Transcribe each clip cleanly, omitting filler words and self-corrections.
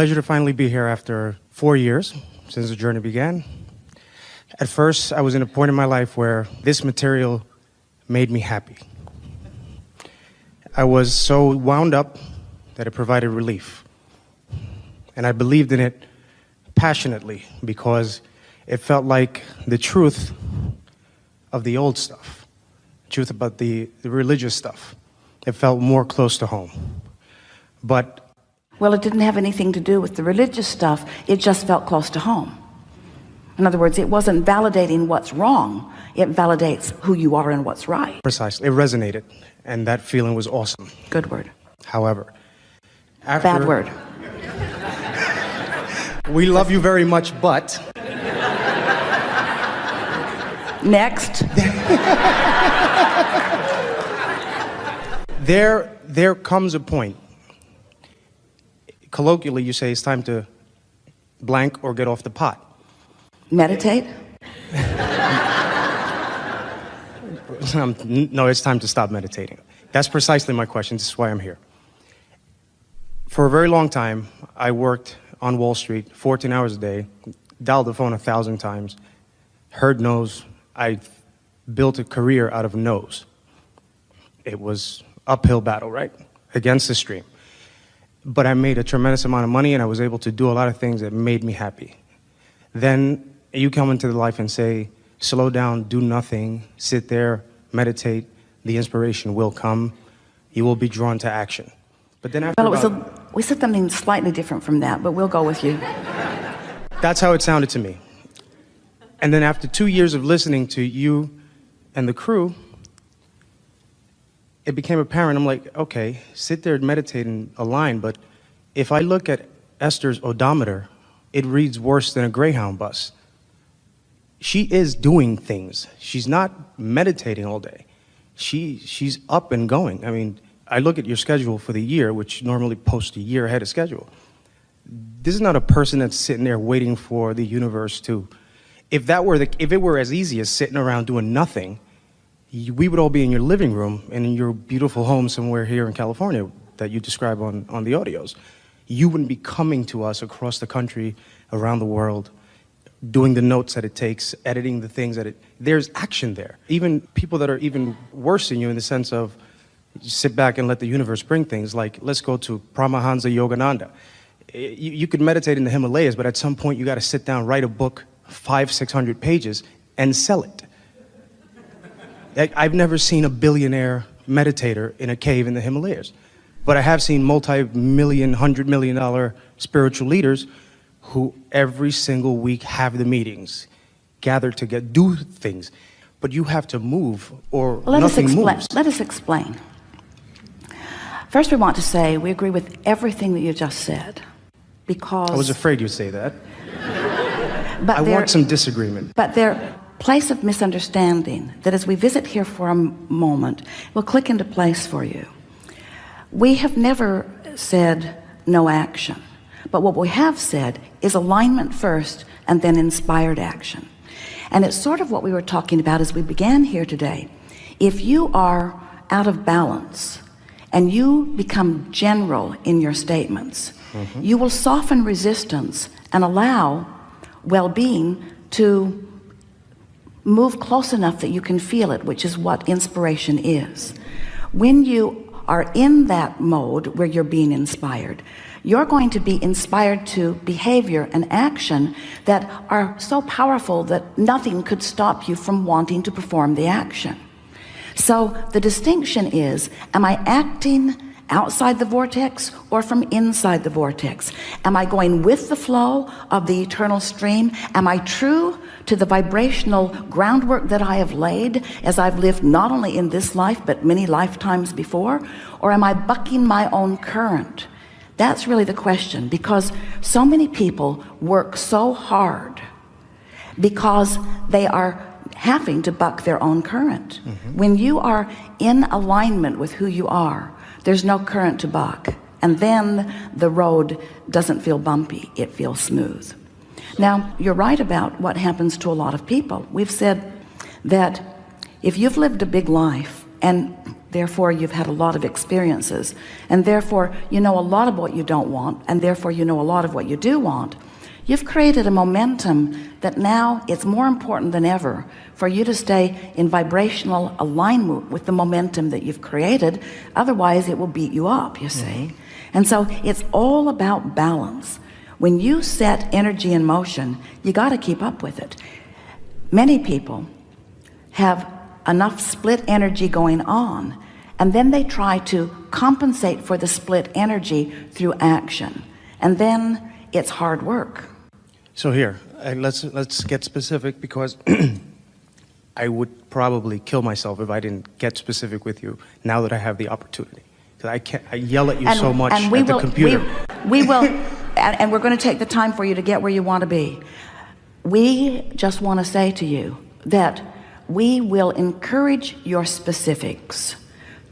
pleasure to finally be here after 4 years since the journey began. At first, I was in a point in my life where this material made me happy. I was so wound up that it provided relief. And I believed in it passionately because it felt like the truth of the old stuff, truth about the religious stuff. It felt more close to home. But well, it didn't have anything to do with the religious stuff. It just felt close to home. In other words, it wasn't validating what's wrong. It validates who you are and what's right. Precisely. It resonated, and that feeling was awesome. Good word. However, bad word. We love you very much, but... Next. There comes a point. Colloquially, you say it's time to blank or get off the pot. Meditate? No, it's time to stop meditating. That's precisely my question. This is why I'm here. For a very long time, I worked on Wall Street 14 hours a day, dialed the phone 1,000 times, heard no's. I built a career out of no's. It was uphill battle, right? Against the stream. But I made a tremendous amount of money and I was able to do a lot of things that made me happy. Then you come into the life and say, slow down, do nothing, sit there, meditate, the inspiration will come, you will be drawn to action. But then after we said something slightly different from that, but we'll go with you. That's how it sounded to me. And then after 2 years of listening to you and the crew, it became apparent. I'm like, okay, sit there and meditate and align, but if I look at Esther's odometer, it reads worse than a Greyhound bus. She is doing things. She's not meditating all day. She's up and going. I mean, I look at your schedule for the year, which normally posts a year ahead of schedule. This is not a person that's sitting there waiting for the universe to. If it were as easy as sitting around doing nothing, we would all be in your living room and in your beautiful home somewhere here in California that you describe on the audios. You wouldn't be coming to us across the country, around the world, doing the notes that it takes, editing the things there's action there. Even people that are even worse than you in the sense of sit back and let the universe bring things, like let's go to Paramahansa Yogananda. You could meditate in the Himalayas, but at some point you got to sit down, write a book, 500-600 pages, and sell it. I've never seen a billionaire meditator in a cave in the Himalayas, but I have seen multi-million, $100 million spiritual leaders who every single week have the meetings, gather together, do things, but you have to move or nothing moves. Let us explain. First, we want to say we agree with everything that you just said, because... I was afraid you'd say that. But I want some disagreement. But their place of misunderstanding, that as we visit here for a moment, will click into place for you. We have never said no action, but what we have said is alignment first and then inspired action. And it's sort of what we were talking about as we began here today. If you are out of balance and you become general in your statements, you will soften resistance and allow well-being to move close enough that you can feel it, which is what inspiration is. When you are in that mode where you're being inspired, you're going to be inspired to behavior and action that are so powerful that nothing could stop you from wanting to perform the action. So the distinction is, am I acting outside the vortex or from inside the vortex? Am I going with the flow of the eternal stream? Am I true to the vibrational groundwork that I have laid as I've lived not only in this life but many lifetimes before? Or am I bucking my own current? That's really the question, because so many people work so hard because they are having to buck their own current. When you are in alignment with who you are, there's no current to buck, and then the road doesn't feel bumpy, it feels smooth. Now, you're right about what happens to a lot of people. We've said that if you've lived a big life and Therefore, you've had a lot of experiences, and therefore you know a lot of what you don't want, and therefore you know a lot of what you do want. You've created a momentum that now it's more important than ever for you to stay in vibrational alignment with the momentum that you've created. Otherwise, it will beat you up, you see. And so it's all about balance. When you set energy in motion, you got to keep up with it. Many people have enough split energy going on, and then they try to compensate for the split energy through action, and then it's hard work. So here, let's get specific, because I would probably kill myself if I didn't get specific with you now that I have the opportunity. Because I yell at you so much at the computer. We will, and we're going to take the time for you to get where you want to be. We just want to say to you that we will encourage your specifics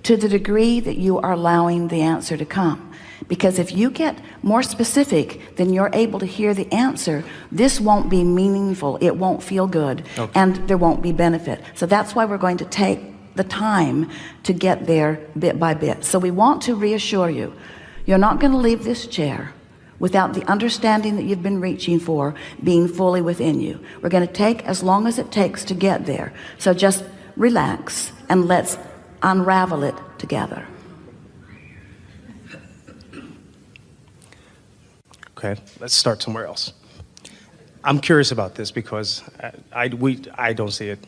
to the degree that you are allowing the answer to come. Because if you get more specific than you're able to hear the answer, this won't be meaningful, it won't feel good, and there won't be benefit. So that's why we're going to take the time to get there bit by bit. So we want to reassure you, you're not going to leave this chair without the understanding that you've been reaching for being fully within you. We're going to take as long as it takes to get there. So just relax and let's unravel it together. Okay, let's start somewhere else. I'm curious about this because I don't see it.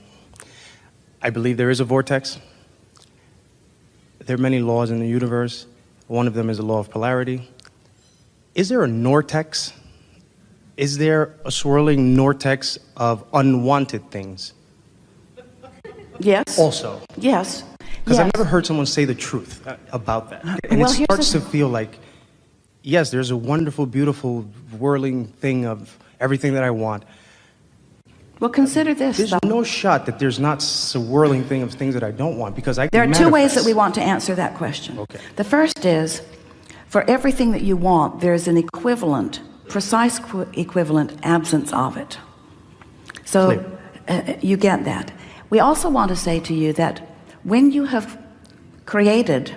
I believe there is a vortex. There are many laws in the universe. One of them is the law of polarity. Is there a vortex? Is there a swirling vortex of unwanted things? Yes. Also. Yes. Because yes. I've never heard someone say the truth about that. And well, it starts to feel like, yes, there's a wonderful, beautiful, whirling thing of everything that I want. Well, consider this. There's no shot that there's not a whirling thing of things that I don't want, because I can There are manifest. two ways that we want to answer that question. Okay. The first is, for everything that you want, there's an equivalent, precise equivalent absence of it. So you get that. We also want to say to you that when you have created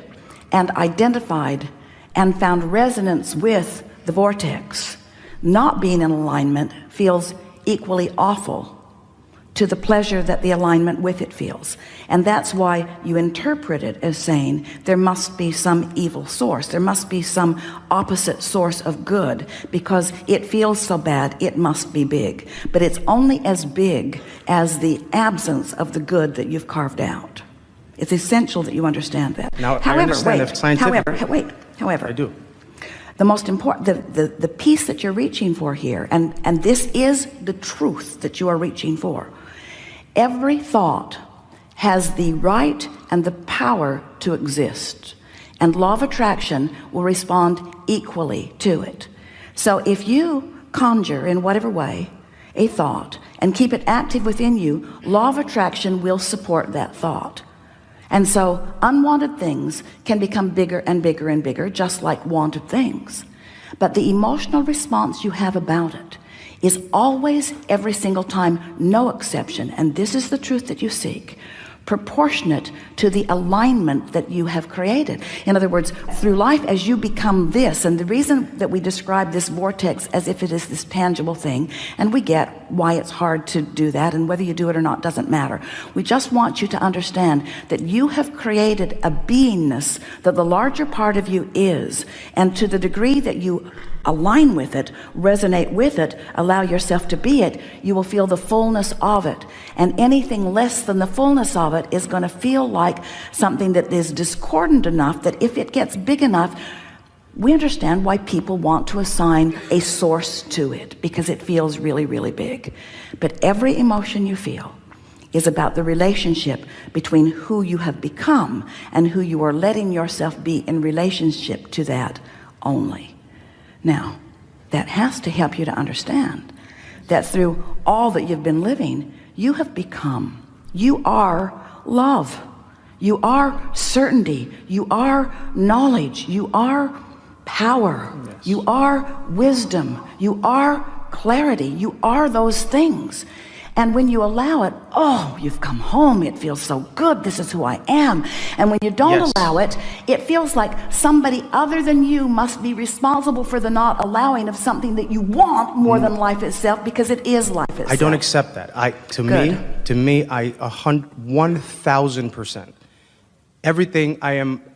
and identified and found resonance with the vortex, not being in alignment feels equally awful to the pleasure that the alignment with it feels. And that's why you interpret it as saying there must be some evil source, there must be some opposite source of good, because it feels so bad it must be big. But it's only as big as the absence of the good that you've carved out. It's essential that you understand that. Now, I understand if scientifically. However, I do. The most important, the piece that you're reaching for here, and this is the truth that you are reaching for. Every thought has the right and the power to exist, and law of attraction will respond equally to it. So if you conjure in whatever way a thought and keep it active within you, law of attraction will support that thought. And so unwanted things can become bigger and bigger and bigger, just like wanted things. But the emotional response you have about it is always, every single time, no exception, and this is the truth that you seek, proportionate to the alignment that you have created. In other words, through life, as you become this, and the reason that we describe this vortex as if it is this tangible thing, and we get why it's hard to do that, and whether you do it or not doesn't matter. We just want you to understand that you have created a beingness that the larger part of you is, and to the degree that you align with it, resonate with it, allow yourself to be it, you will feel the fullness of it. And anything less than the fullness of it is going to feel like something that is discordant enough that if it gets big enough, we understand why people want to assign a source to it, because it feels really, really big. But every emotion you feel is about the relationship between who you have become and who you are letting yourself be in relationship to that only. Now, that has to help you to understand that through all that you've been living, you have become, you are love, you are certainty, you are knowledge, you are power, yes. You are wisdom, you are clarity, you are those things. And when you allow it, oh, you've come home, it feels so good, this is who I am. And when you don't Yes. allow it, it feels like somebody other than you must be responsible for the not allowing of something that you want more than life itself, because it is life itself. I don't accept that. To me, 1,000%. Everything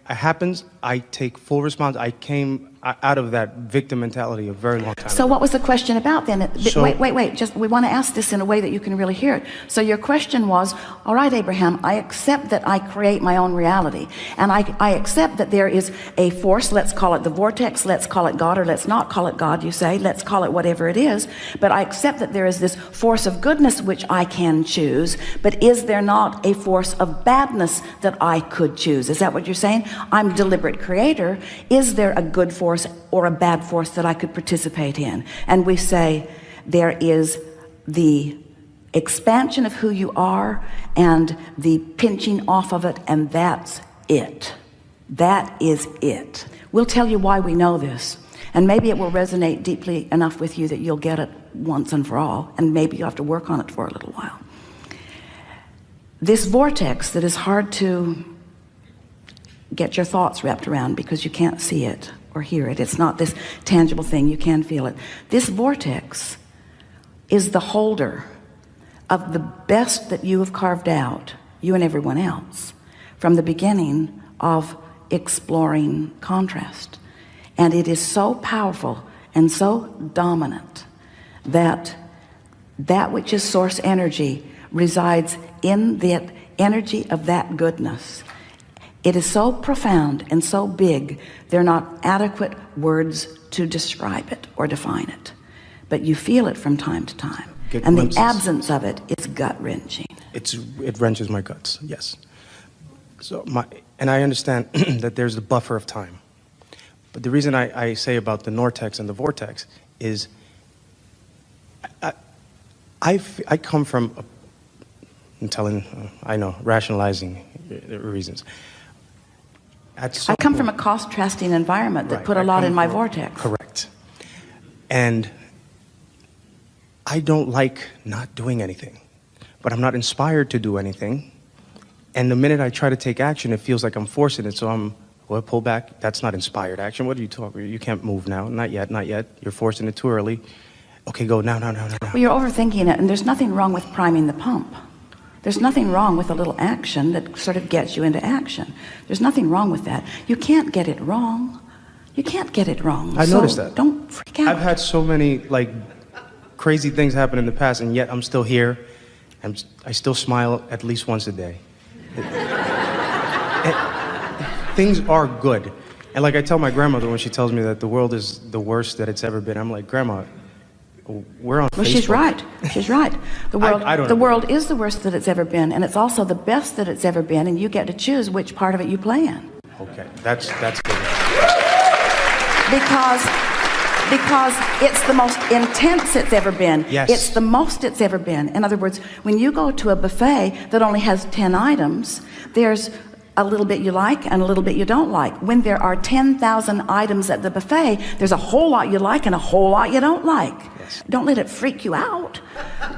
happens, I take full response. I came out of that victim mentality a very long time So ago. what was the question about then? So- Wait. Just we want to ask this in a way that you can really hear it. So your question was, all right, Abraham, I accept that I create my own reality. And I accept that there is a force, let's call it the vortex, let's call it God, or let's not call it God, you say, let's call it whatever it is. But I accept that there is this force of goodness which I can choose. But is there not a force of badness that I could choose? Is that what you're saying? I'm deliberate creator. Is there a good force or a bad force that I could participate in? And we say there is the expansion of who you are and the pinching off of it, and that's it. That is it. We'll tell you why we know this, and maybe it will resonate deeply enough with you that you'll get it once and for all, and maybe you'll have to work on it for a little while. This vortex that is hard to get your thoughts wrapped around because you can't see it or hear it. It's not this tangible thing. You can feel it. This vortex is the holder of the best that you have carved out, you and everyone else, from the beginning of exploring contrast. And it is so powerful and so dominant that that which is source energy resides in the energy of that goodness. It is so profound and so big, they're not adequate words to describe it or define it. But you feel it from time to time. Get And glimpses. the absence of it is gut-wrenching. It wrenches my guts, yes. And I understand that there's the buffer of time. But the reason I say about the vortex and the vortex is I come from, rationalizing reasons. I come from a contrasting environment that Right, put a I lot come in my from- vortex. Correct. And I don't like not doing anything, but I'm not inspired to do anything. And the minute I try to take action, it feels like I'm forcing it. So pull back. That's not inspired action. What are you talking about? You can't move now. Not yet, not yet. You're forcing it too early. Okay, go now. Well, you're overthinking it, and there's nothing wrong with priming the pump. There's nothing wrong with a little action that sort of gets you into action. There's nothing wrong with that. You can't get it wrong. You can't get it wrong. I noticed that. Don't freak out. I've had so many crazy things happen in the past, and yet I'm still here. I still smile at least once a day. Things are good. And like I tell my grandmother when she tells me that the world is the worst that it's ever been, I'm like, Grandma, we're on Well, Facebook. she's right. She's right. The world, I don't the know. world is the worst that it's ever been, and it's also the best that it's ever been, and you get to choose which part of it you play in. Okay, that's good. Because it's the most intense it's ever been. Yes. It's the most it's ever been. In other words, when you go to a buffet that only has 10 items, there's a little bit you like and a little bit you don't like. When there are 10,000 items at the buffet, there's a whole lot you like and a whole lot you don't like. Yes. Don't let it freak you out.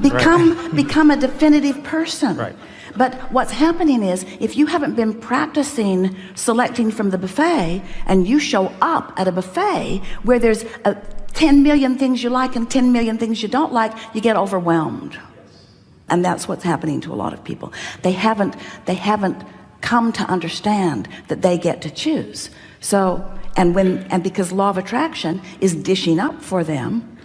Become a definitive person. Right. But what's happening is, if you haven't been practicing selecting from the buffet, and you show up at a buffet where there's 10 million things you like and 10 million things you don't like, you get overwhelmed. And that's what's happening to a lot of people. They haven't come to understand that they get to choose. So, and because law of attraction is dishing up for them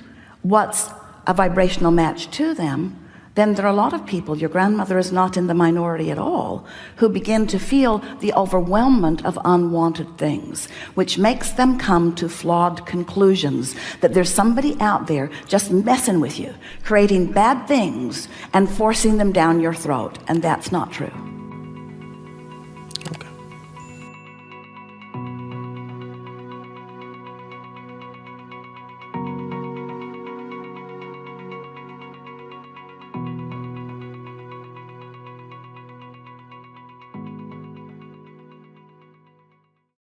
what's a vibrational match to them, then there are a lot of people, your grandmother is not in the minority at all, who begin to feel the overwhelmment of unwanted things, which makes them come to flawed conclusions that there's somebody out there just messing with you, creating bad things and forcing them down your throat. And that's not true.